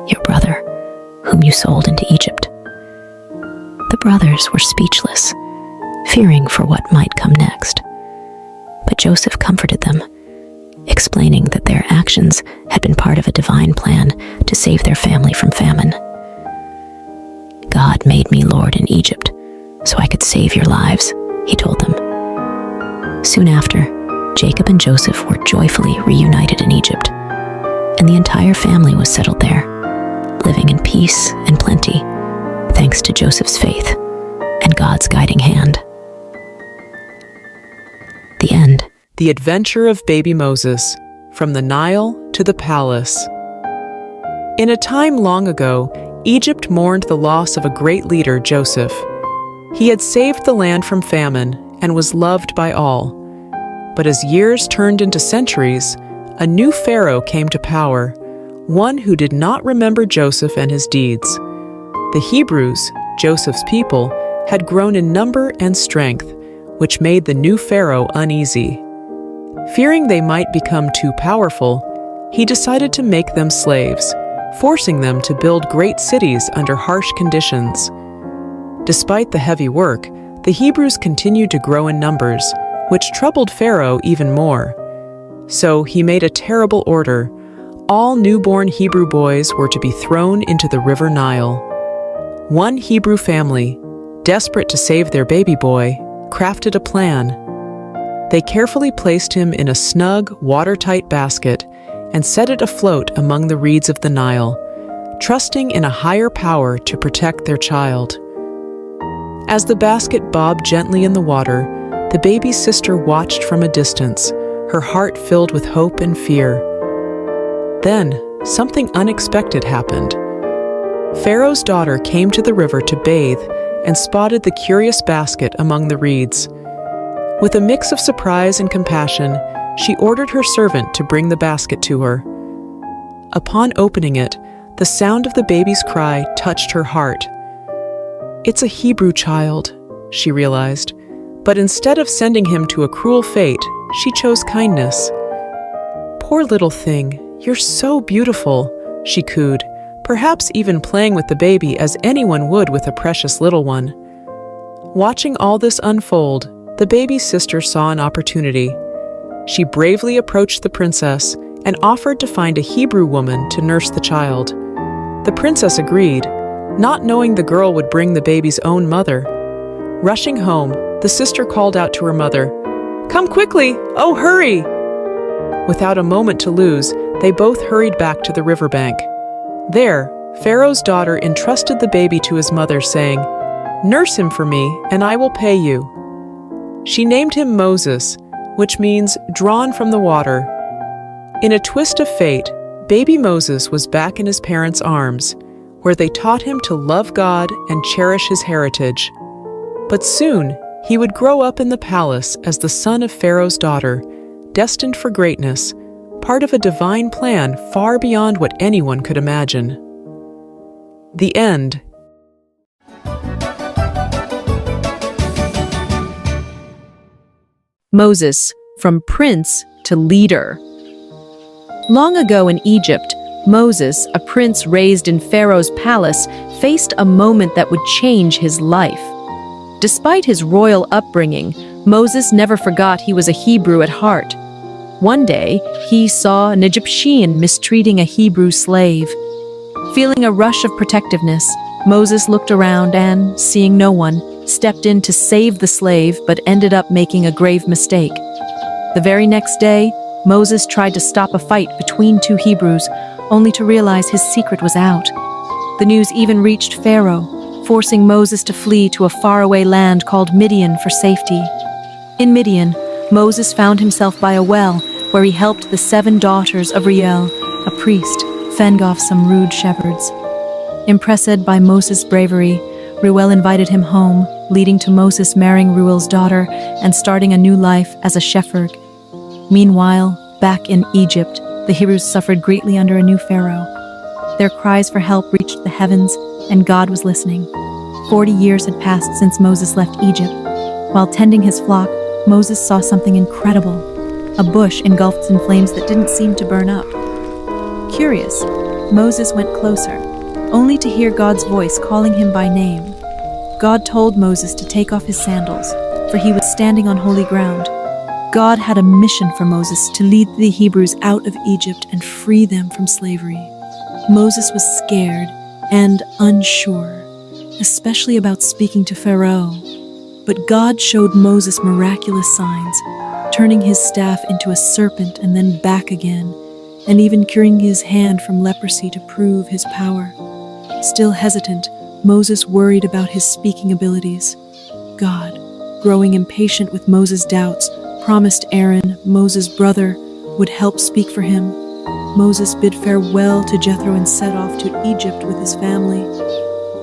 your brother, whom you sold into Egypt." The brothers were speechless, fearing for what might come next. But Joseph comforted them, explaining that their actions had been part of a divine plan to save their family from famine. "God made me Lord in Egypt so I could save your lives," he told them. Soon after, Jacob and Joseph were joyfully reunited in Egypt, and the entire family was settled there, living in peace and plenty, thanks to Joseph's faith and God's guiding hand. The end. The Adventure of Baby Moses, From the Nile to the Palace. In a time long ago, Egypt mourned the loss of a great leader, Joseph. He had saved the land from famine and was loved by all. But as years turned into centuries, a new pharaoh came to power, one who did not remember Joseph and his deeds. The Hebrews, Joseph's people, had grown in number and strength, which made the new pharaoh uneasy. Fearing they might become too powerful, he decided to make them slaves, forcing them to build great cities under harsh conditions. Despite the heavy work, the Hebrews continued to grow in numbers, which troubled Pharaoh even more. So he made a terrible order. All newborn Hebrew boys were to be thrown into the river Nile. One Hebrew family, desperate to save their baby boy, crafted a plan. They carefully placed him in a snug, watertight basket and set it afloat among the reeds of the Nile, trusting in a higher power to protect their child. As the basket bobbed gently in the water, the baby's sister watched from a distance, her heart filled with hope and fear. Then, something unexpected happened. Pharaoh's daughter came to the river to bathe and spotted the curious basket among the reeds. With a mix of surprise and compassion, she ordered her servant to bring the basket to her. Upon opening it, the sound of the baby's cry touched her heart. "It's a Hebrew child," she realized, but instead of sending him to a cruel fate, she chose kindness. "Poor little thing, you're so beautiful," she cooed, perhaps even playing with the baby as anyone would with a precious little one. Watching all this unfold, the baby's sister saw an opportunity. She bravely approached the princess and offered to find a Hebrew woman to nurse the child. The princess agreed, not knowing the girl would bring the baby's own mother. Rushing home, the sister called out to her mother, "Come quickly! Oh, hurry!" Without a moment to lose, they both hurried back to the riverbank. There, Pharaoh's daughter entrusted the baby to his mother, saying, "Nurse him for me, and I will pay you." She named him Moses, which means drawn from the water. In a twist of fate, baby Moses was back in his parents' arms, where they taught him to love God and cherish his heritage. But soon, he would grow up in the palace as the son of Pharaoh's daughter, destined for greatness, part of a divine plan far beyond what anyone could imagine. The end. Moses, from prince to leader. Long ago in Egypt, Moses, a prince raised in Pharaoh's palace, faced a moment that would change his life. Despite his royal upbringing, Moses never forgot he was a Hebrew at heart. One day, he saw an Egyptian mistreating a Hebrew slave. Feeling a rush of protectiveness, Moses looked around and, seeing no one, stepped in to save the slave but ended up making a grave mistake. The very next day, Moses tried to stop a fight between two Hebrews, only to realize his secret was out. The news even reached Pharaoh, forcing Moses to flee to a faraway land called Midian for safety. In Midian, Moses found himself by a well where he helped the 7 daughters of Reuel, a priest, fend off some rude shepherds. Impressed by Moses' bravery, Reuel invited him home, leading to Moses marrying Reuel's daughter and starting a new life as a shepherd. Meanwhile, back in Egypt, the Hebrews suffered greatly under a new pharaoh. Their cries for help reached the heavens, and God was listening. 40 years had passed since Moses left Egypt. While tending his flock, Moses saw something incredible. A bush engulfed in flames that didn't seem to burn up. Curious, Moses went closer, only to hear God's voice calling him by name. God told Moses to take off his sandals, for he was standing on holy ground. God had a mission for Moses to lead the Hebrews out of Egypt and free them from slavery. Moses was scared and unsure, especially about speaking to Pharaoh. But God showed Moses miraculous signs, turning his staff into a serpent and then back again, and even curing his hand from leprosy to prove his power. Still hesitant, Moses worried about his speaking abilities. God, growing impatient with Moses' doubts, promised Aaron, Moses' brother, would help speak for him. Moses bid farewell to Jethro and set off to Egypt with his family.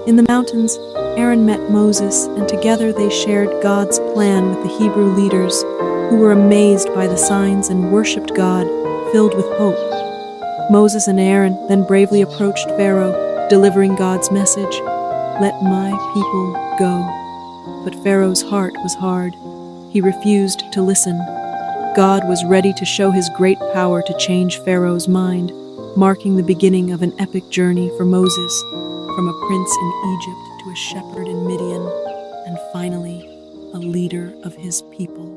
In the mountains, Aaron met Moses, and together they shared God's plan with the Hebrew leaders, who were amazed by the signs and worshipped God, filled with hope. Moses and Aaron then bravely approached Pharaoh, delivering God's message, "Let my people go." But Pharaoh's heart was hard. He refused to listen. God was ready to show his great power to change Pharaoh's mind, marking the beginning of an epic journey for Moses, from a prince in Egypt to a shepherd in Midian, and finally, a leader of his people.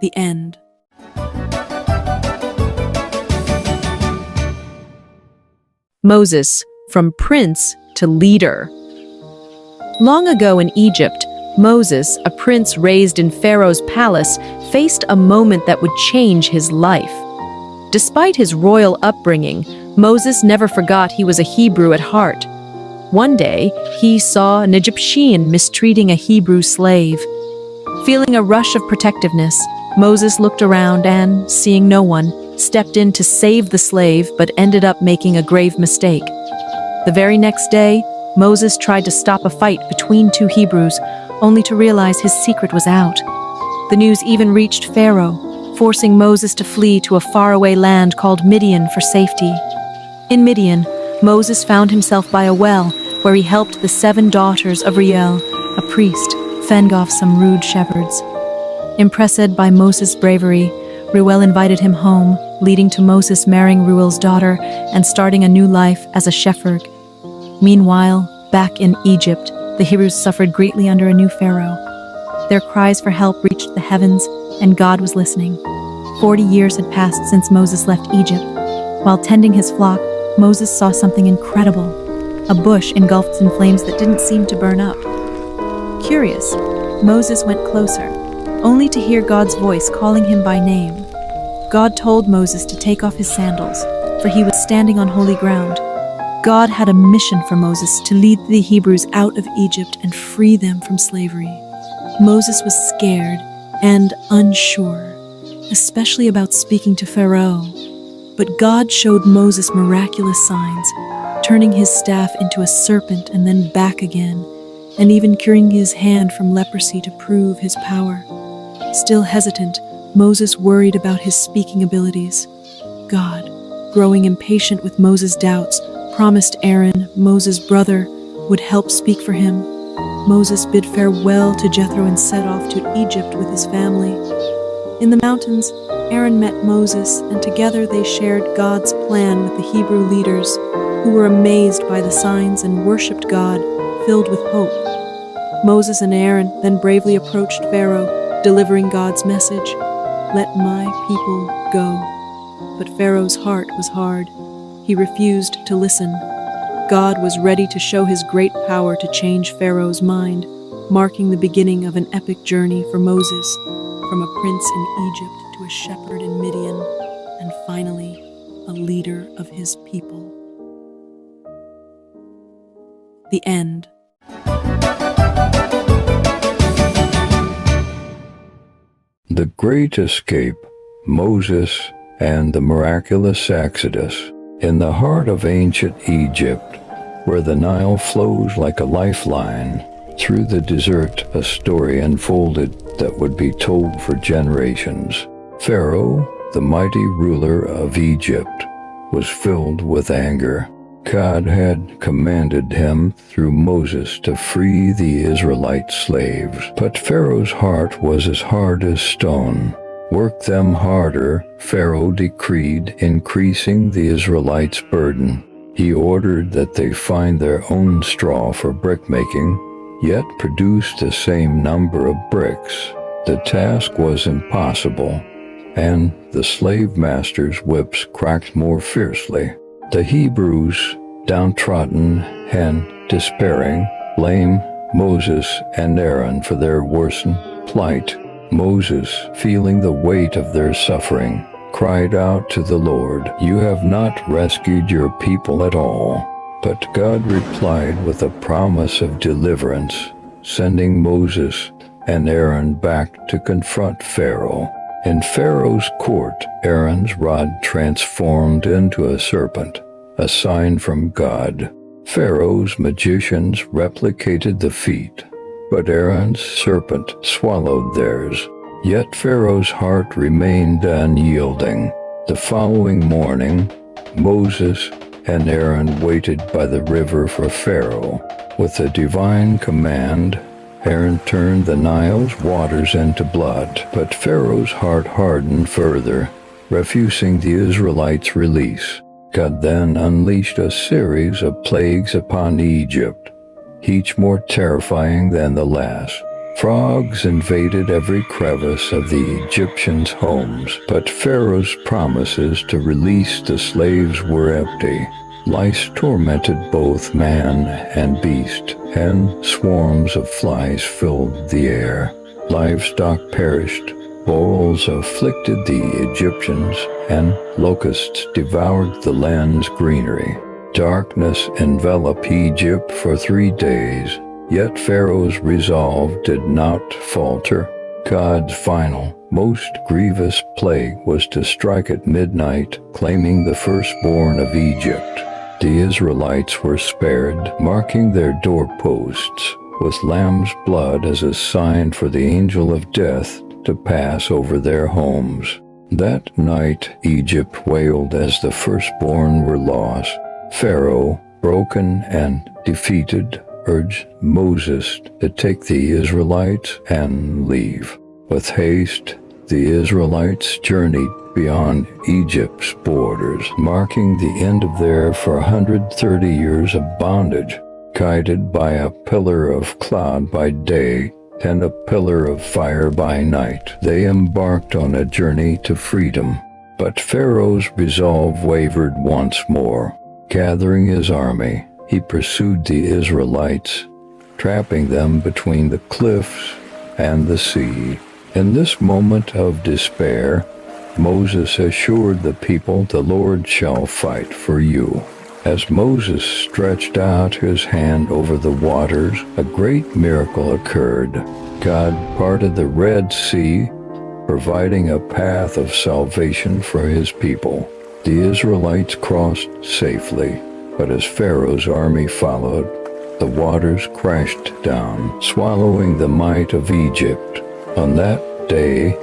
The end. Moses, from prince to leader. Long ago in Egypt, Moses, a prince raised in Pharaoh's palace, faced a moment that would change his life. Despite his royal upbringing, Moses never forgot he was a Hebrew at heart. One day, he saw an Egyptian mistreating a Hebrew slave. Feeling a rush of protectiveness, Moses looked around and, seeing no one, stepped in to save the slave but ended up making a grave mistake. The very next day, Moses tried to stop a fight between two Hebrews, only to realize his secret was out. The news even reached Pharaoh, forcing Moses to flee to a faraway land called Midian for safety. In Midian, Moses found himself by a well, where he helped the 7 daughters of Reuel, a priest, fend off some rude shepherds. Impressed by Moses' bravery, Reuel invited him home, leading to Moses marrying Reuel's daughter and starting a new life as a shepherd. Meanwhile, back in Egypt, the Hebrews suffered greatly under a new pharaoh. Their cries for help reached the heavens, and God was listening. 40 years had passed since Moses left Egypt. While tending his flock, Moses saw something incredible: a bush engulfed in flames that didn't seem to burn up. Curious, Moses went closer, only to hear God's voice calling him by name. God told Moses to take off his sandals, for he was standing on holy ground. God had a mission for Moses to lead the Hebrews out of Egypt and free them from slavery. Moses was scared and unsure, especially about speaking to Pharaoh. But God showed Moses miraculous signs, turning his staff into a serpent and then back again, and even curing his hand from leprosy to prove his power. Still hesitant, Moses worried about his speaking abilities. God, growing impatient with Moses' doubts, promised Aaron, Moses' brother, would help speak for him. Moses bid farewell to Jethro and set off to Egypt with his family. In the mountains, Aaron met Moses, and together they shared God's plan with the Hebrew leaders, who were amazed by the signs and worshipped God, filled with hope. Moses and Aaron then bravely approached Pharaoh, delivering God's message, "Let my people go." But Pharaoh's heart was hard. He refused to listen. God was ready to show his great power to change Pharaoh's mind, marking the beginning of an epic journey for Moses, from a prince in Egypt to a shepherd in Midian, and finally, a leader of his people. The end. The Great Escape, Moses and the Miraculous Exodus. In the heart of ancient Egypt, where the Nile flows like a lifeline, through the desert a story unfolded that would be told for generations. Pharaoh, the mighty ruler of Egypt, was filled with anger. God had commanded him through Moses to free the Israelite slaves, but Pharaoh's heart was as hard as stone. Work them harder, Pharaoh decreed, increasing the Israelites' burden. He ordered that they find their own straw for brickmaking, yet produce the same number of bricks. The task was impossible, and the slave masters' whips cracked more fiercely. The Hebrews, downtrodden and despairing, blamed Moses and Aaron for their worsened plight. Moses, feeling the weight of their suffering, cried out to the Lord, "You have not rescued your people at all." But God replied with a promise of deliverance, sending Moses and Aaron back to confront Pharaoh. In Pharaoh's court, Aaron's rod transformed into a serpent, a sign from God. Pharaoh's magicians replicated the feat, but Aaron's serpent swallowed theirs. Yet Pharaoh's heart remained unyielding. The following morning, Moses and Aaron waited by the river for Pharaoh. With a divine command, Aaron turned the Nile's waters into blood, but Pharaoh's heart hardened further, refusing the Israelites' release. God then unleashed a series of plagues upon Egypt, each more terrifying than the last. Frogs invaded every crevice of the Egyptians' homes, but Pharaoh's promises to release the slaves were empty. Lice tormented both man and beast, and swarms of flies filled the air. Livestock perished, boils afflicted the Egyptians, and locusts devoured the land's greenery. Darkness enveloped Egypt for 3 days, yet Pharaoh's resolve did not falter. God's final, most grievous plague was to strike at midnight, claiming the firstborn of Egypt. The Israelites were spared, marking their doorposts with lamb's blood as a sign for the angel of death to pass over their homes. That night Egypt wailed as the firstborn were lost. Pharaoh, broken and defeated, urged Moses to take the Israelites and leave. With haste, the Israelites journeyed beyond Egypt's borders, marking the end of their 430 years of bondage. Guided by a pillar of cloud by day and a pillar of fire by night, they embarked on a journey to freedom. But Pharaoh's resolve wavered once more. Gathering his army, he pursued the Israelites, trapping them between the cliffs and the sea. In this moment of despair, Moses assured the people, "The Lord shall fight for you." As Moses stretched out his hand over the waters, a great miracle occurred. God parted the Red Sea, providing a path of salvation for his people. The Israelites crossed safely, but as Pharaoh's army followed, the waters crashed down, swallowing the might of Egypt. On that day,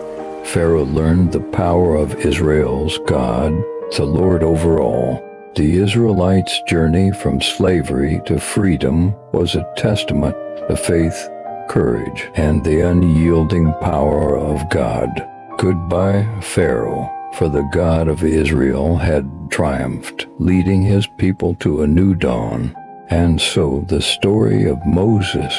Pharaoh learned the power of Israel's God, the Lord over all. The Israelites' journey from slavery to freedom was a testament to faith, courage, and the unyielding power of God. Goodbye, Pharaoh, for the God of Israel had triumphed, leading his people to a new dawn. And so the story of Moses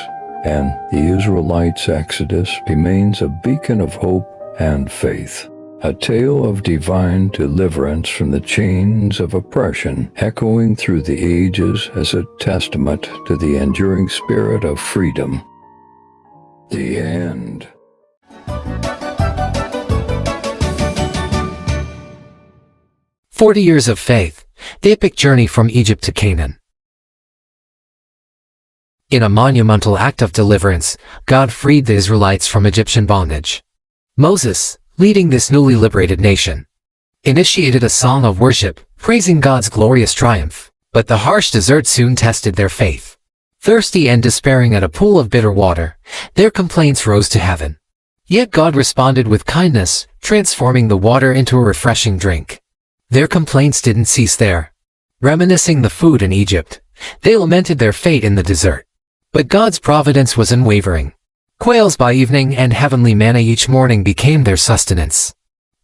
and the Israelites' exodus remains a beacon of hope and faith, a tale of divine deliverance from the chains of oppression, echoing through the ages as a testament to the enduring spirit of freedom. The end. "40 Years of Faith, the epic journey from Egypt to Canaan." In a monumental act of deliverance, God freed the Israelites from Egyptian bondage. Moses, leading this newly liberated nation, initiated a song of worship, praising God's glorious triumph. But the harsh desert soon tested their faith. Thirsty and despairing at a pool of bitter water, their complaints rose to heaven. Yet God responded with kindness, transforming the water into a refreshing drink. Their complaints didn't cease there. Reminiscing the food in Egypt, they lamented their fate in the desert. But God's providence was unwavering. Quails by evening and heavenly manna each morning became their sustenance.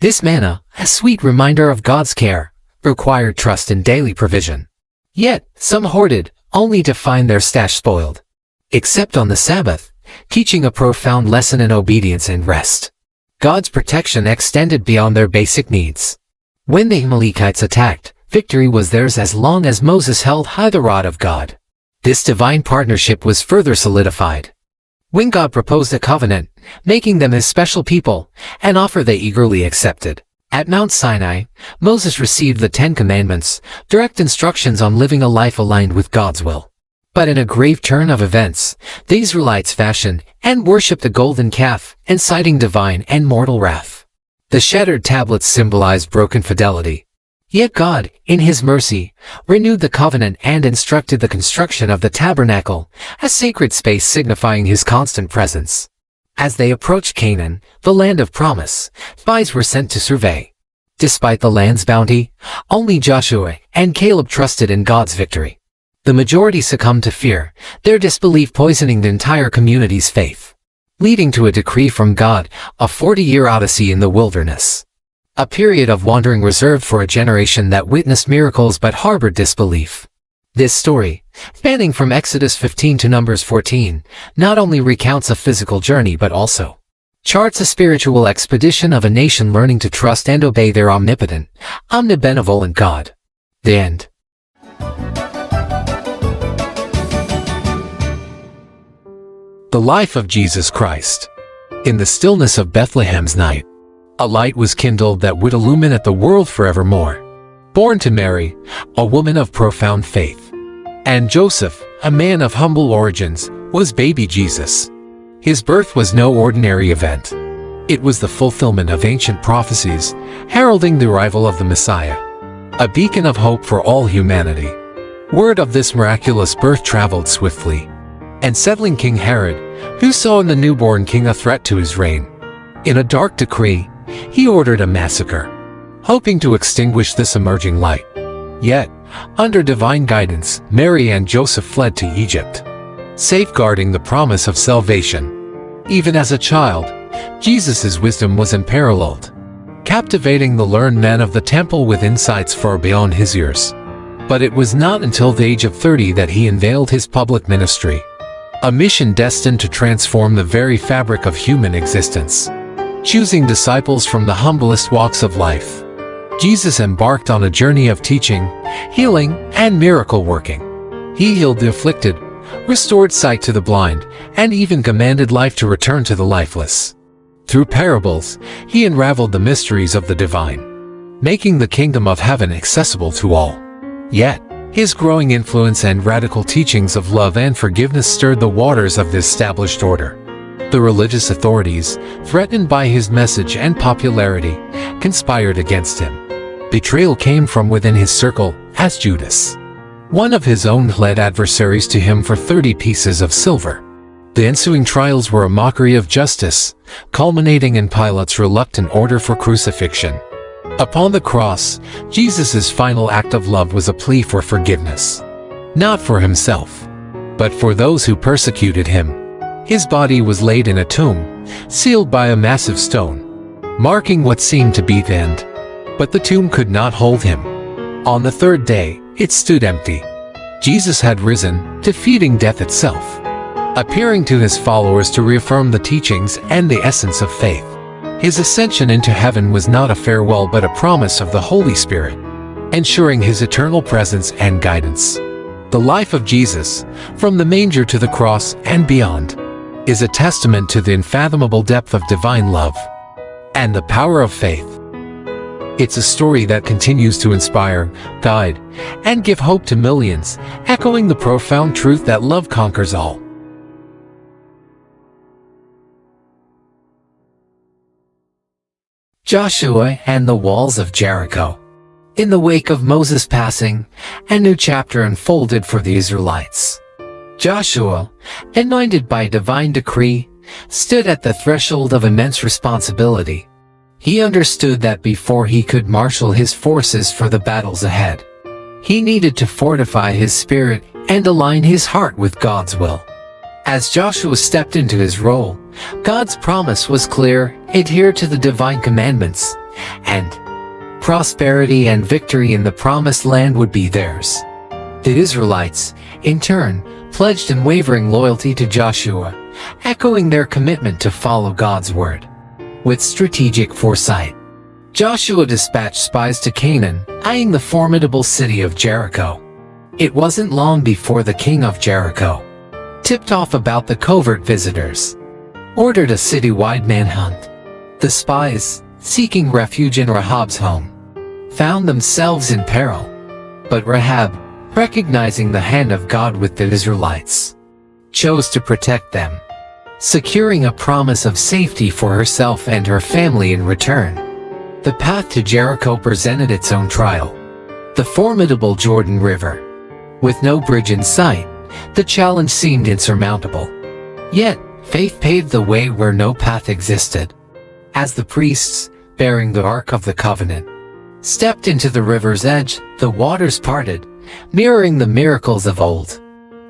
This manna, a sweet reminder of God's care, required trust in daily provision. Yet, some hoarded, only to find their stash spoiled. Except on the Sabbath, teaching a profound lesson in obedience and rest. God's protection extended beyond their basic needs. When the Amalekites attacked, victory was theirs as long as Moses held high the rod of God. This divine partnership was further solidified when God proposed a covenant, making them his special people, an offer they eagerly accepted. At Mount Sinai, Moses received the Ten Commandments, direct instructions on living a life aligned with God's will. But in a grave turn of events, the Israelites fashioned and worshipped a golden calf, inciting divine and mortal wrath. The shattered tablets symbolized broken fidelity. Yet God, in his mercy, renewed the covenant and instructed the construction of the tabernacle, a sacred space signifying his constant presence. As they approached Canaan, the land of promise, spies were sent to survey. Despite the land's bounty, only Joshua and Caleb trusted in God's victory. The majority succumbed to fear, their disbelief poisoning the entire community's faith, leading to a decree from God, a 40-year odyssey in the wilderness. A period of wandering reserved for a generation that witnessed miracles but harbored disbelief. This story, spanning from Exodus 15 to Numbers 14, not only recounts a physical journey but also charts a spiritual expedition of a nation learning to trust and obey their omnipotent, omnibenevolent God. The end. The life of Jesus Christ. In the stillness of Bethlehem's night, a light was kindled that would illuminate the world forevermore. Born to Mary, a woman of profound faith, and Joseph, a man of humble origins, was baby Jesus. His birth was no ordinary event. It was the fulfillment of ancient prophecies, heralding the arrival of the Messiah, a beacon of hope for all humanity. Word of this miraculous birth traveled swiftly, and settling King Herod, who saw in the newborn king a threat to his reign. In a dark decree, he ordered a massacre, hoping to extinguish this emerging light. Yet, under divine guidance, Mary and Joseph fled to Egypt, safeguarding the promise of salvation. Even as a child, Jesus' wisdom was unparalleled, captivating the learned men of the temple with insights far beyond his years. But it was not until the age of 30 that he unveiled his public ministry, a mission destined to transform the very fabric of human existence. Choosing disciples from the humblest walks of life, Jesus embarked on a journey of teaching, healing, and miracle working. He healed the afflicted, restored sight to the blind, and even commanded life to return to the lifeless. Through parables, he unraveled the mysteries of the divine, making the kingdom of heaven accessible to all. Yet, his growing influence and radical teachings of love and forgiveness stirred the waters of the established order. The religious authorities, threatened by his message and popularity, conspired against him. Betrayal came from within his circle, as Judas, one of his own, led adversaries to him for 30 pieces of silver. The ensuing trials were a mockery of justice, culminating in Pilate's reluctant order for crucifixion. Upon the cross, Jesus' final act of love was a plea for forgiveness, not for himself, but for those who persecuted him. His body was laid in a tomb, sealed by a massive stone, marking what seemed to be the end. But the tomb could not hold him. On the third day, it stood empty. Jesus had risen, defeating death itself, appearing to his followers to reaffirm the teachings and the essence of faith. His ascension into heaven was not a farewell but a promise of the Holy Spirit, ensuring his eternal presence and guidance. The life of Jesus, from the manger to the cross and beyond, is a testament to the unfathomable depth of divine love and the power of faith. It's a story that continues to inspire, guide, and give hope to millions, echoing the profound truth that love conquers all. Joshua and the walls of Jericho. In the wake of Moses' passing, a new chapter unfolded for the Israelites. Joshua, anointed by divine decree, stood at the threshold of immense responsibility. He understood that before he could marshal his forces for the battles ahead, he needed to fortify his spirit and align his heart with God's will. As Joshua stepped into his role, God's promise was clear: adhere to the divine commandments, and prosperity and victory in the promised land would be theirs. The Israelites, in turn, pledged unwavering loyalty to Joshua, echoing their commitment to follow God's word. With strategic foresight, Joshua dispatched spies to Canaan, eyeing the formidable city of Jericho. It wasn't long before the king of Jericho, tipped off about the covert visitors, ordered a citywide manhunt. The spies, seeking refuge in Rahab's home, found themselves in peril. But Rahab, recognizing the hand of God with the Israelites, chose to protect them, securing a promise of safety for herself and her family in return. The path to Jericho presented its own trial. The formidable Jordan River. With no bridge in sight, the challenge seemed insurmountable. Yet, faith paved the way where no path existed. As the priests, bearing the Ark of the Covenant, stepped into the river's edge, the waters parted, mirroring the miracles of old.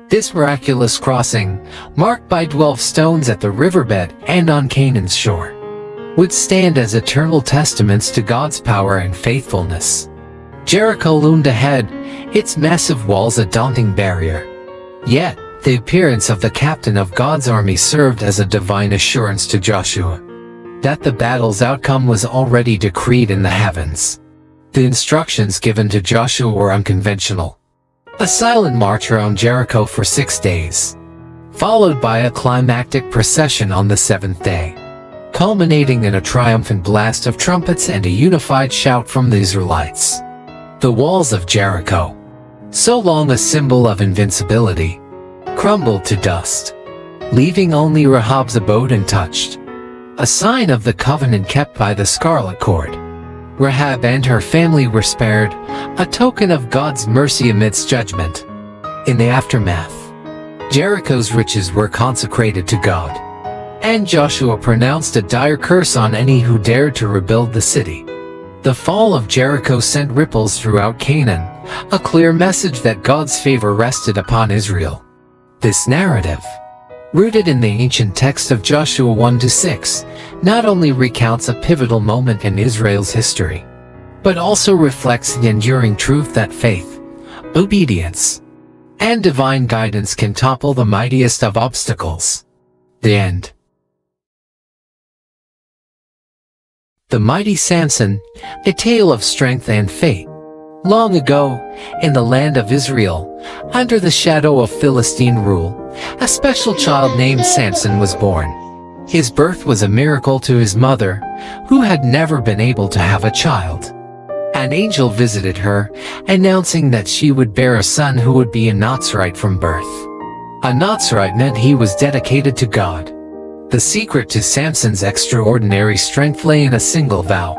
This miraculous crossing, marked by 12 stones at the riverbed and on Canaan's shore, would stand as eternal testaments to God's power and faithfulness. Jericho loomed ahead, its massive walls a daunting barrier. Yet, the appearance of the captain of God's army served as a divine assurance to Joshua that the battle's outcome was already decreed in the heavens. The instructions given to Joshua were unconventional. A silent march around Jericho for 6 days, followed by a climactic procession on the 7th day, culminating in a triumphant blast of trumpets and a unified shout from the Israelites. The walls of Jericho, so long a symbol of invincibility, crumbled to dust, leaving only Rahab's abode untouched, a sign of the covenant kept by the scarlet cord. Rahab and her family were spared, a token of God's mercy amidst judgment. In the aftermath, Jericho's riches were consecrated to God, and Joshua pronounced a dire curse on any who dared to rebuild the city. The fall of Jericho sent ripples throughout Canaan, a clear message that God's favor rested upon Israel. This narrative, rooted in the ancient text of Joshua 1-6, not only recounts a pivotal moment in Israel's history, but also reflects the enduring truth that faith, obedience, and divine guidance can topple the mightiest of obstacles. The end. The mighty Samson, a tale of strength and fate. Long ago, in the land of Israel, under the shadow of Philistine rule, a special child named Samson was born. His birth was a miracle to his mother, who had never been able to have a child. An angel visited her, announcing that she would bear a son who would be a Nazirite from birth. A Nazirite meant he was dedicated to God. The secret to Samson's extraordinary strength lay in a single vow.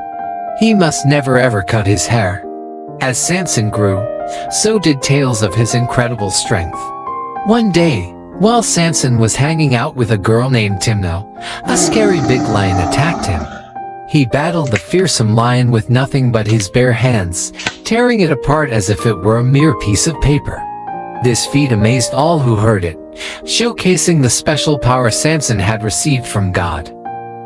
He must never ever cut his hair. As Samson grew, so did tales of his incredible strength. One day, while Samson was hanging out with a girl named Timnah, a scary big lion attacked him. He battled the fearsome lion with nothing but his bare hands, tearing it apart as if it were a mere piece of paper. This feat amazed all who heard it, showcasing the special power Samson had received from God.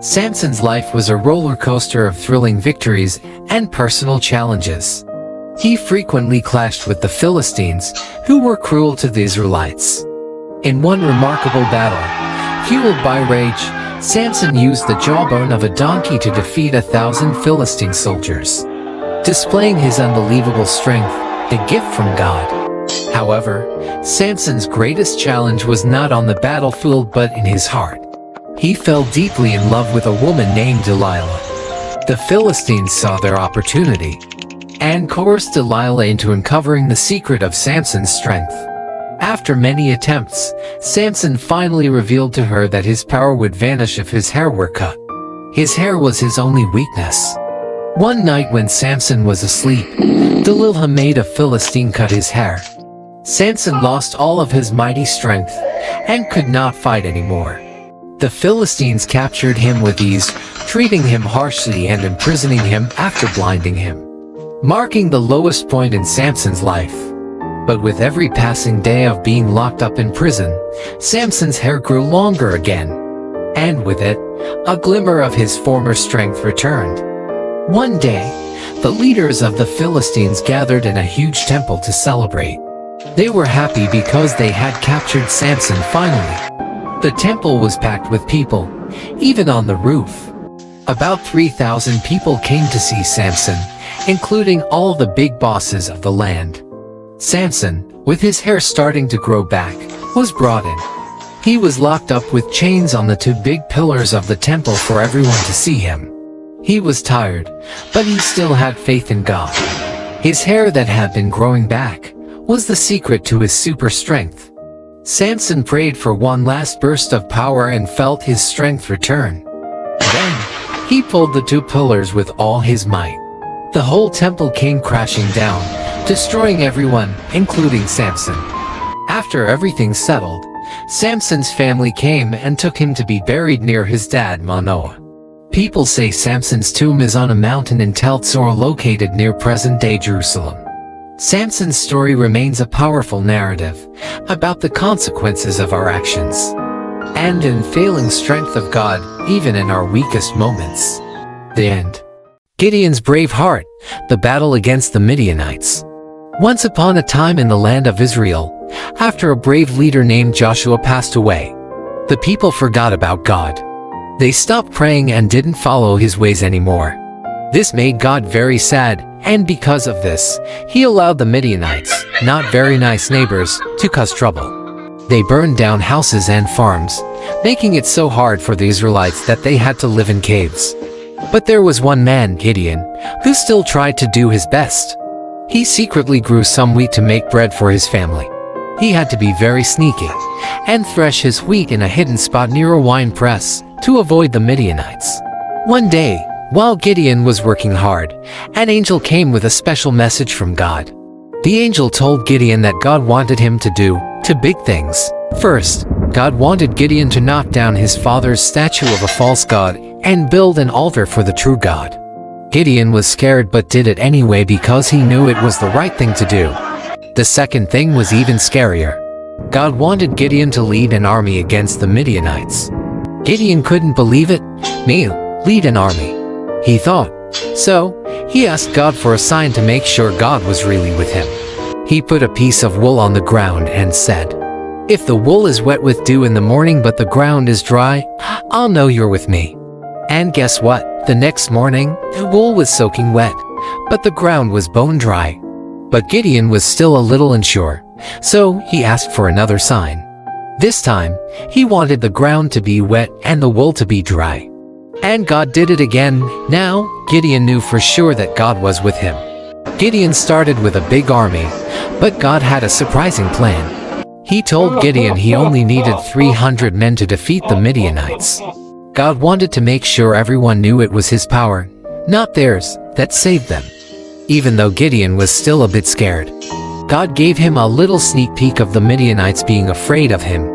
Samson's life was a roller coaster of thrilling victories and personal challenges. He frequently clashed with the Philistines, who were cruel to the Israelites. In one remarkable battle, fueled by rage, Samson used the jawbone of a donkey to defeat 1,000 Philistine soldiers, displaying his unbelievable strength, a gift from God. However, Samson's greatest challenge was not on the battlefield but in his heart. He fell deeply in love with a woman named Delilah. The Philistines saw their opportunity and coerced Delilah into uncovering the secret of Samson's strength. After many attempts, Samson finally revealed to her that his power would vanish if his hair were cut. His hair was his only weakness. One night when Samson was asleep, Delilah made a Philistine cut his hair. Samson lost all of his mighty strength and could not fight anymore. The Philistines captured him with ease, treating him harshly and imprisoning him after blinding him, marking the lowest point in Samson's life. But with every passing day of being locked up in prison, Samson's hair grew longer again, and with it, a glimmer of his former strength returned. One day, the leaders of the Philistines gathered in a huge temple to celebrate. They were happy because they had captured Samson finally. The temple was packed with people, even on the roof. About 3,000 people came to see Samson, including all the big bosses of the land. Samson, with his hair starting to grow back, was brought in. He was locked up with chains on the two big pillars of the temple for everyone to see him. He was tired, but he still had faith in God. His hair that had been growing back was the secret to his super strength. Samson prayed for one last burst of power and felt his strength return. Then, he pulled the two pillars with all his might. The whole temple came crashing down, destroying everyone, including Samson. After everything settled, Samson's family came and took him to be buried near his dad Manoah. People say Samson's tomb is on a mountain in Tel Tzor located near present-day Jerusalem. Samson's story remains a powerful narrative about the consequences of our actions and in failing strength of God even in our weakest moments. The end. Gideon's brave heart, the battle against the Midianites. Once upon a time in the land of Israel, after a brave leader named Joshua passed away, the people forgot about God. They stopped praying and didn't follow his ways anymore. This made God very sad, and because of this, he allowed the Midianites, not very nice neighbors, to cause trouble. They burned down houses and farms, making it so hard for the Israelites that they had to live in caves. But there was one man, Gideon, who still tried to do his best. He secretly grew some wheat to make bread for his family. He had to be very sneaky and thresh his wheat in a hidden spot near a wine press to avoid the Midianites. One day, while Gideon was working hard, an angel came with a special message from God. The angel told Gideon that God wanted him to do two big things. First, God wanted Gideon to knock down his father's statue of a false god and build an altar for the true God. Gideon was scared but did it anyway because he knew it was the right thing to do. The second thing was even scarier. God wanted Gideon to lead an army against the Midianites. Gideon couldn't believe it. Me, lead an army, he thought. So, he asked God for a sign to make sure God was really with him. He put a piece of wool on the ground and said, "If the wool is wet with dew in the morning but the ground is dry, I'll know you're with me." And guess what? The next morning, the wool was soaking wet, but the ground was bone dry. But Gideon was still a little unsure, so he asked for another sign. This time, he wanted the ground to be wet and the wool to be dry. And God did it again. Now, Gideon knew for sure that God was with him. Gideon started with a big army, but God had a surprising plan. He told Gideon he only needed 300 men to defeat the Midianites. God wanted to make sure everyone knew it was his power, not theirs, that saved them. Even though Gideon was still a bit scared, God gave him a little sneak peek of the Midianites being afraid of him.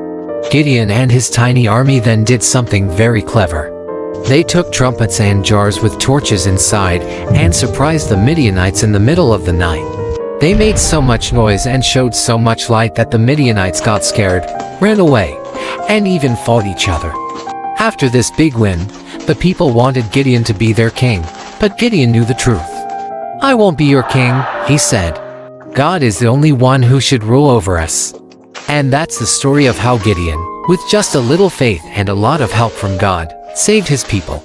Gideon and his tiny army then did something very clever. They took trumpets and jars with torches inside and surprised the Midianites in the middle of the night. They made so much noise and showed so much light that the Midianites got scared, ran away, and even fought each other. After this big win, the people wanted Gideon to be their king, but Gideon knew the truth. "I won't be your king," he said. "God is the only one who should rule over us." And that's the story of how Gideon, with just a little faith and a lot of help from God, saved his people.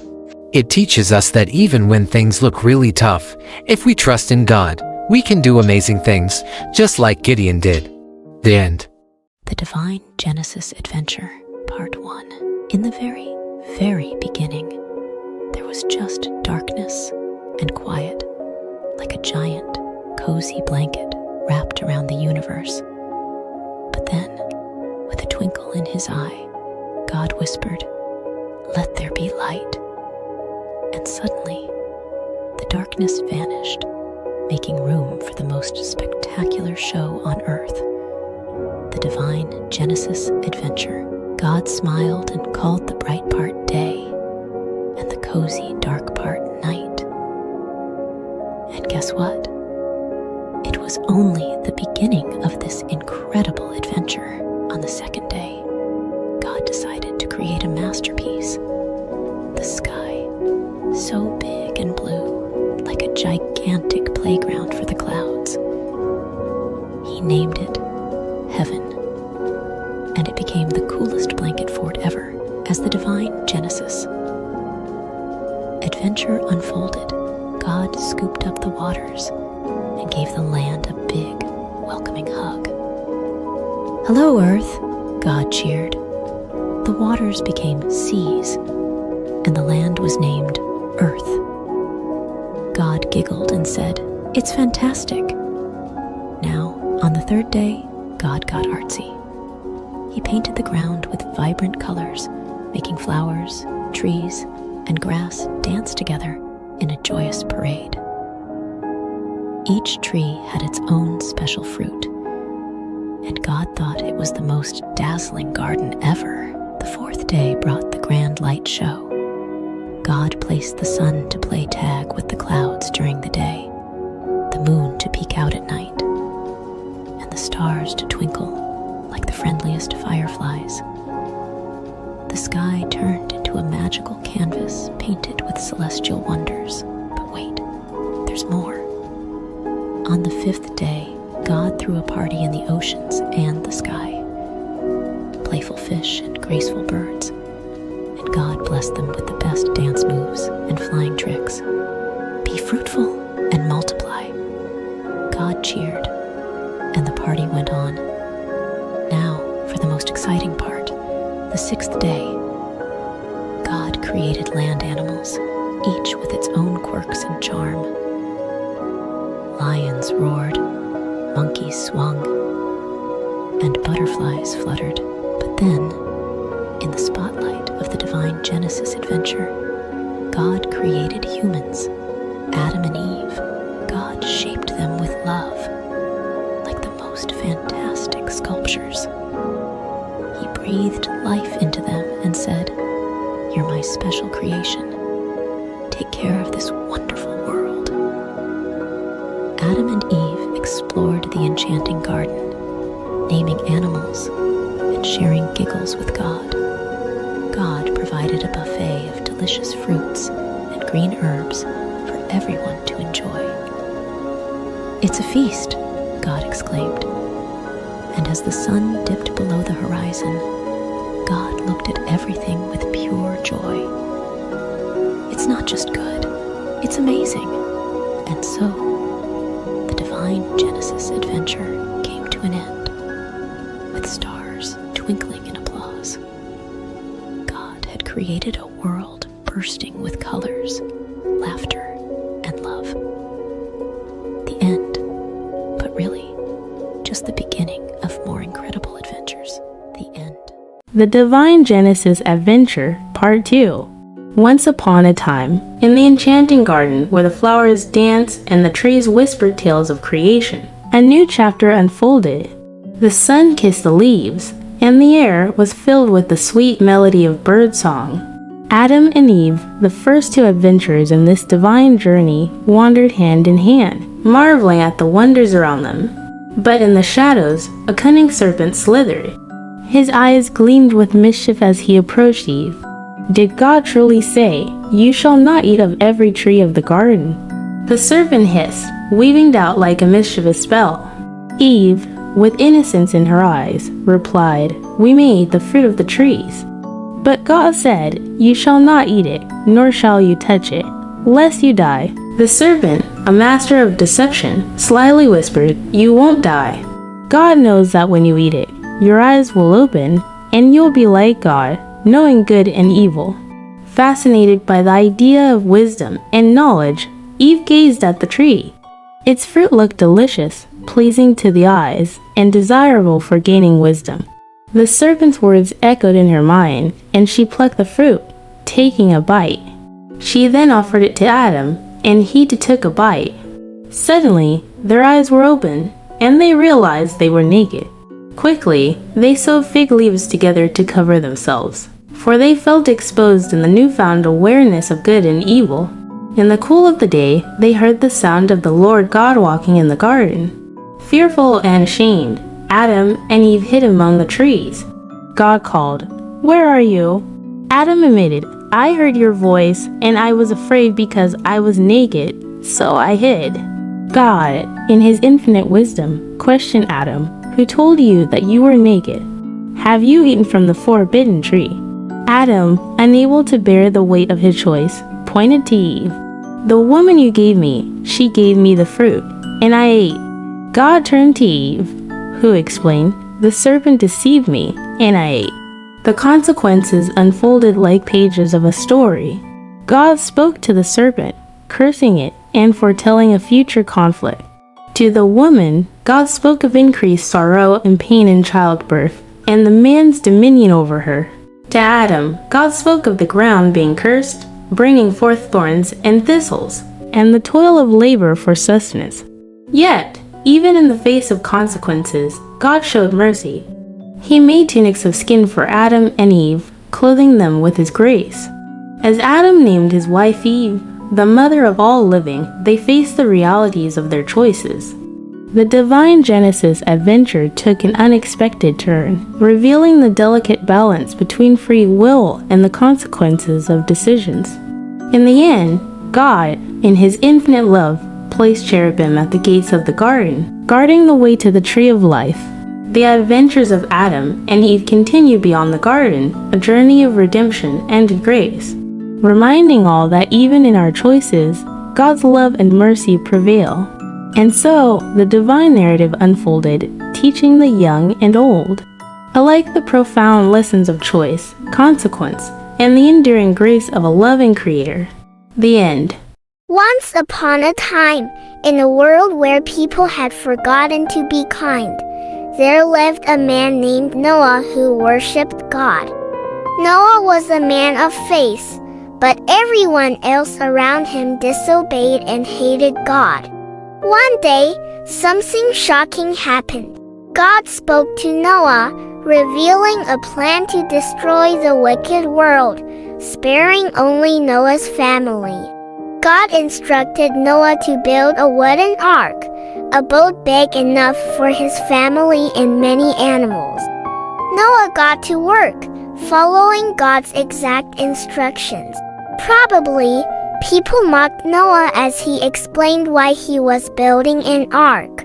It teaches us that even when things look really tough, if we trust in God, we can do amazing things, just like Gideon did. The end. The Divine Genesis Adventure, Part 1. In the very, very beginning, there was just darkness and quiet, like a giant, cozy blanket wrapped around the universe. But then, with a twinkle in his eye, God whispered, "Let there be light." And suddenly, the darkness vanished, making room for the most spectacular show on earth. The Divine Genesis Adventure. God smiled and called the bright part day, and the cozy dark part night. And guess what? It was only the beginning of this incredible adventure. On the second day, God decided to create a masterpiece. The sky, so big and blue, He named it Heaven, and it became the coolest blanket fort ever as the Divine Genesis. Adventure unfolded. God scooped up the waters and gave the land a big, welcoming hug. "Hello, Earth," God cheered. The waters became seas, and the land was named Earth. God giggled and said, "It's fantastic." Now, on the third day, God got artsy. He painted the ground with vibrant colors, making flowers, trees, and grass dance together in a joyous parade. Each tree had its own special fruit, and God thought it was the most dazzling garden ever. The fourth day brought the grand light show. God placed the sun to play tag with the clouds during the day, the moon to peek out at night, and the stars to twinkle like the friendliest fireflies. The sky turned into a magical canvas painted with celestial wonders. But wait, there's more. On the fifth day, God threw a party in the oceans and the sky. Playful fish and graceful birds, and God blessed them with the best dance moves and flying tricks. Be fruitful and multiply. God cheered, and the party went on. Now, for the most exciting part, the sixth day. God created land animals, each with its own quirks and charm. Lions roared, monkeys swung, and butterflies fluttered. But then, in the spotlight of the Divine Genesis adventure, God created humans, Adam and Eve. God shaped them with love, like the most fantastic sculptures. He breathed life into them and said, "You're my special creation. Take care of this wonderful world." Adam and Eve explored the enchanting garden, naming animals and sharing giggles with God. God provided a buffet of delicious fruits and green herbs for everyone to enjoy. "It's a feast," God exclaimed. And as the sun dipped below the horizon, God looked at everything with pure joy. It's not just good, it's amazing. And so, the Divine Genesis adventure came to an end, with stars twinkling in applause. God had created a world bursting with colors, laughter, and love. The end, but really, just the beginning of more incredible adventures. The end. The Divine Genesis Adventure, Part 2. Once upon a time, in the enchanting garden where the flowers danced and the trees whispered tales of creation, a new chapter unfolded. The sun kissed the leaves, and the air was filled with the sweet melody of birdsong. Adam and Eve, the first two adventurers in this divine journey, wandered hand in hand, marveling at the wonders around them. But in the shadows, a cunning serpent slithered. His eyes gleamed with mischief as he approached Eve. Did God truly say, "You shall not eat of every tree of the garden"? The serpent hissed, weaving doubt like a mischievous spell. Eve, with innocence in her eyes, replied, "We may eat the fruit of the trees." But God said, "You shall not eat it, nor shall you touch it, lest you die." The serpent, a master of deception, slyly whispered, "You won't die. God knows that when you eat it, your eyes will open, and you'll be like God, knowing good and evil." Fascinated by the idea of wisdom and knowledge, Eve gazed at the tree. Its fruit looked delicious, pleasing to the eyes, and desirable for gaining wisdom. The serpent's words echoed in her mind, and she plucked the fruit, taking a bite. She then offered it to Adam, and he too took a bite. Suddenly, their eyes were open, and they realized they were naked. Quickly, they sewed fig leaves together to cover themselves, for they felt exposed in the newfound awareness of good and evil. In the cool of the day, they heard the sound of the Lord God walking in the garden. Fearful and ashamed, Adam and Eve hid among the trees. God called, "Where are you?" Adam admitted, "I heard your voice, and I was afraid because I was naked, so I hid." God, in his infinite wisdom, questioned Adam, "Who told you that you were naked? Have you eaten from the forbidden tree?" Adam, unable to bear the weight of his choice, pointed to Eve. "The woman you gave me, she gave me the fruit, and I ate." God turned to Eve, who explained, "The serpent deceived me, and I ate." The consequences unfolded like pages of a story. God spoke to the serpent, cursing it and foretelling a future conflict. To the woman, God spoke of increased sorrow and pain in childbirth, and the man's dominion over her. To Adam, God spoke of the ground being cursed, bringing forth thorns and thistles, and the toil of labor for sustenance. Yet, even in the face of consequences, God showed mercy. He made tunics of skin for Adam and Eve, clothing them with his grace. As Adam named his wife Eve, the mother of all living, they faced the realities of their choices. The divine Genesis adventure took an unexpected turn, revealing the delicate balance between free will and the consequences of decisions. In the end, God, in his infinite love, placed cherubim at the gates of the garden, guarding the way to the tree of life. The adventures of Adam and Eve continue beyond the garden, a journey of redemption and grace, reminding all that even in our choices, God's love and mercy prevail. And so, the divine narrative unfolded, teaching the young and old alike the profound lessons of choice, consequence, and the enduring grace of a loving Creator. The end. Once upon a time, in a world where people had forgotten to be kind, there lived a man named Noah who worshipped God. Noah was a man of faith, but everyone else around him disobeyed and hated God. One day, something shocking happened. God spoke to Noah, revealing a plan to destroy the wicked world, sparing only Noah's family. God instructed Noah to build a wooden ark, a boat big enough for his family and many animals. Noah got to work, following God's exact instructions. Probably, people mocked Noah as he explained why he was building an ark.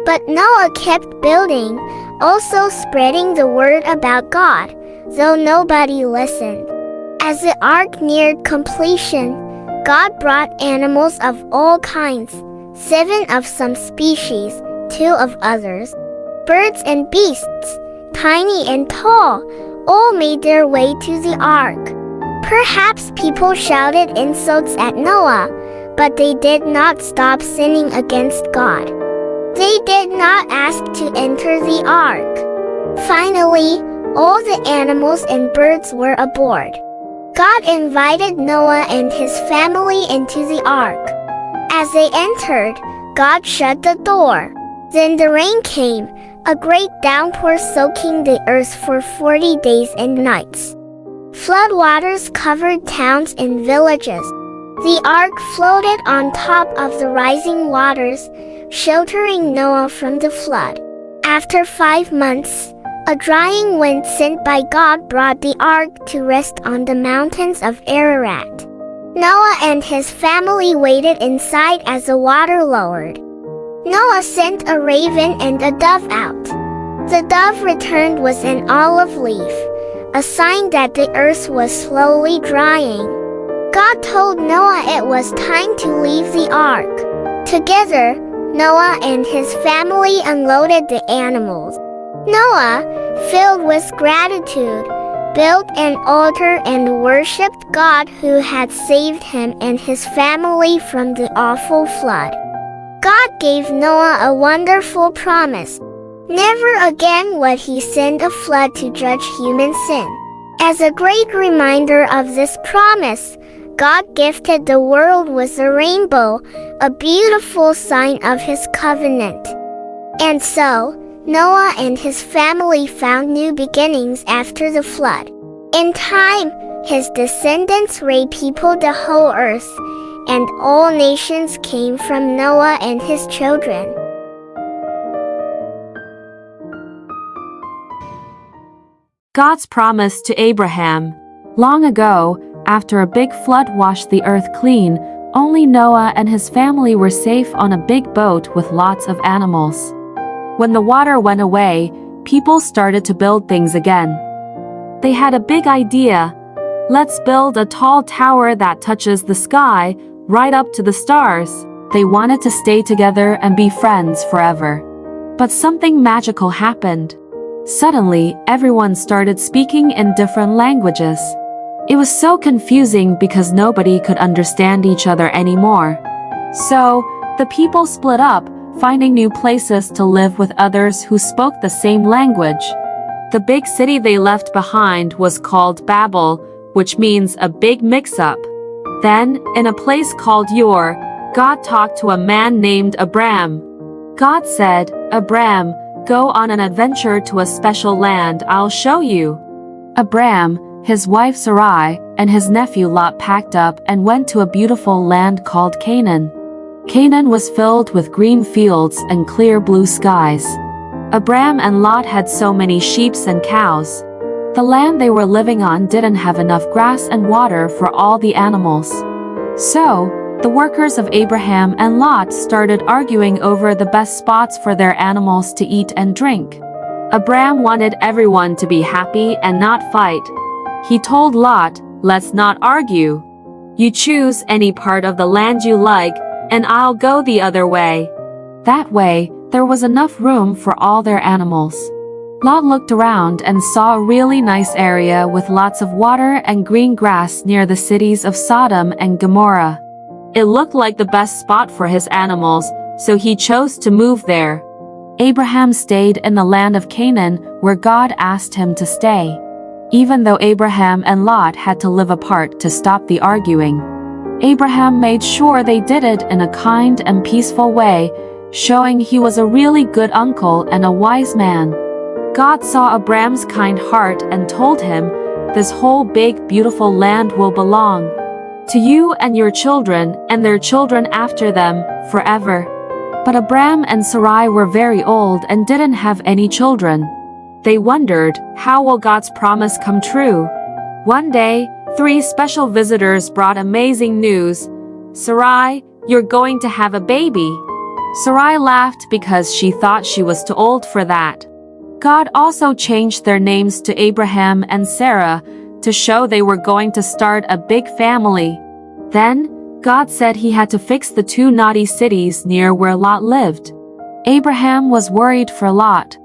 But Noah kept building, also spreading the word about God, though nobody listened. As the ark neared completion, God brought animals of all kinds, 7 of some species, 2 of others. Birds and beasts, tiny and tall, all made their way to the ark. Perhaps people shouted insults at Noah, but they did not stop sinning against God. They did not ask to enter the ark. Finally, all the animals and birds were aboard. God invited Noah and his family into the ark. As they entered, God shut the door. Then the rain came, a great downpour soaking the earth for 40 days and nights. Floodwaters covered towns and villages. The ark floated on top of the rising waters, sheltering Noah from the flood. After 5 months, a drying wind sent by God brought the ark to rest on the mountains of Ararat. Noah and his family waited inside as the water lowered. Noah sent a raven and a dove out. The dove returned with an olive leaf, a sign that the earth was slowly drying. God told Noah it was time to leave the ark. Together, Noah and his family unloaded the animals. Noah, filled with gratitude, built an altar and worshipped God who had saved him and his family from the awful flood. God gave Noah a wonderful promise. Never again would he send a flood to judge human sin. As a great reminder of this promise, God gifted the world with a rainbow, a beautiful sign of his covenant. And so, Noah and his family found new beginnings after the flood. In time, his descendants repeopled the whole earth, and all nations came from Noah and his children. God's promise to Abraham. Long ago, after a big flood washed the earth clean, Only Noah and his family were safe on a big boat with lots of animals. When the water went away, people started to build things again. They had a big idea. Let's build a tall tower that touches the sky, right up to the stars. They wanted to stay together and be friends forever. But something magical happened. Suddenly, everyone started speaking in different languages. It was so confusing because nobody could understand each other anymore. So, the people split up, finding new places to live with others who spoke the same language. The big city they left behind was called Babel, which means a big mix-up. Then, in a place called Ur, God talked to a man named Abram. God said, "Abram, go on an adventure to a special land I'll show you." Abram, his wife Sarai, and his nephew Lot packed up and went to a beautiful land called Canaan. Canaan was filled with green fields and clear blue skies. Abram and Lot had so many sheep and cows. The land they were living on didn't have enough grass and water for all the animals. So, the workers of Abraham and Lot started arguing over the best spots for their animals to eat and drink. Abram wanted everyone to be happy and not fight. He told Lot, "Let's not argue. You choose any part of the land you like, and I'll go the other way." That way, there was enough room for all their animals. Lot looked around and saw a really nice area with lots of water and green grass near the cities of Sodom and Gomorrah. It looked like the best spot for his animals, so he chose to move there. Abraham stayed in the land of Canaan, where God asked him to stay. Even though Abraham and Lot had to live apart to stop the arguing, Abraham made sure they did it in a kind and peaceful way, showing he was a really good uncle and a wise man. God saw Abram's kind heart and told him, "This whole big, beautiful land will belong to you and your children and their children after them, forever." But Abram and Sarai were very old and didn't have any children. They wondered, how will God's promise come true? One day, 3 special visitors brought amazing news. "Sarai, you're going to have a baby." Sarai laughed because she thought she was too old for that. God also changed their names to Abraham and Sarah to show they were going to start a big family. Then, God said he had to fix the 2 naughty cities near where Lot lived. Abraham was worried for Lot.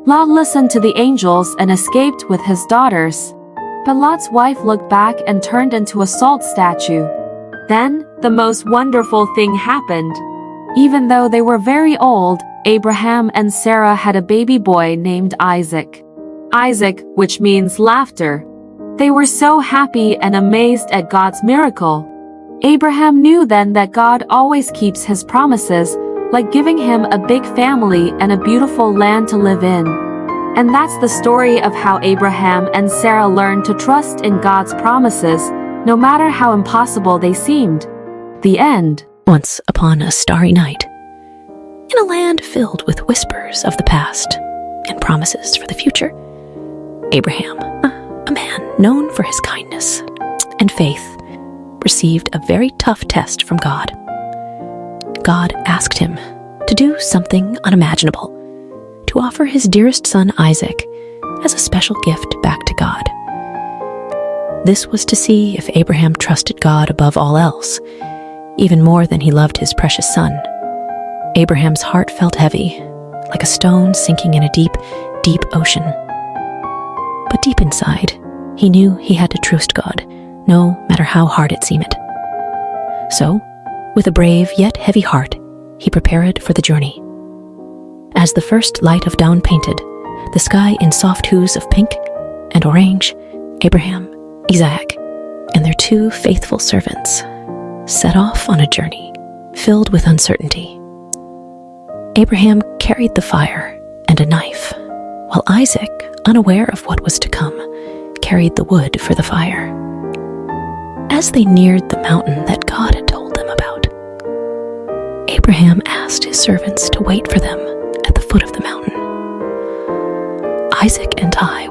Lot listened to the angels and escaped with his daughters. But Lot's wife looked back and turned into a salt statue. Then, the most wonderful thing happened. Even though they were very old, Abraham and Sarah had a baby boy named Isaac. Isaac, which means laughter. They were so happy and amazed at God's miracle. Abraham knew then that God always keeps his promises, like giving him a big family and a beautiful land to live in. And that's the story of how Abraham and Sarah learned to trust in God's promises, no matter how impossible they seemed. The end. Once upon a starry night, in a land filled with whispers of the past and promises for the future, Abraham, a man known for his kindness and faith, received a very tough test from God. God asked him to do something unimaginable, to offer his dearest son Isaac as a special gift back to God. This was to see if Abraham trusted God above all else, even more than he loved his precious son. Abraham's heart felt heavy, like a stone sinking in a deep, deep ocean. But deep inside, he knew he had to trust God, no matter how hard it seemed. So, with a brave yet heavy heart, he prepared for the journey. As the first light of dawn painted the sky in soft hues of pink and orange, Abraham, Isaac, and their 2 faithful servants set off on a journey filled with uncertainty. Abraham carried the fire and a knife, while Isaac, unaware of what was to come, carried the wood for the fire. As they neared the mountain that God had told them about, Abraham asked his servants to wait for them at the foot of the mountain. "Isaac and I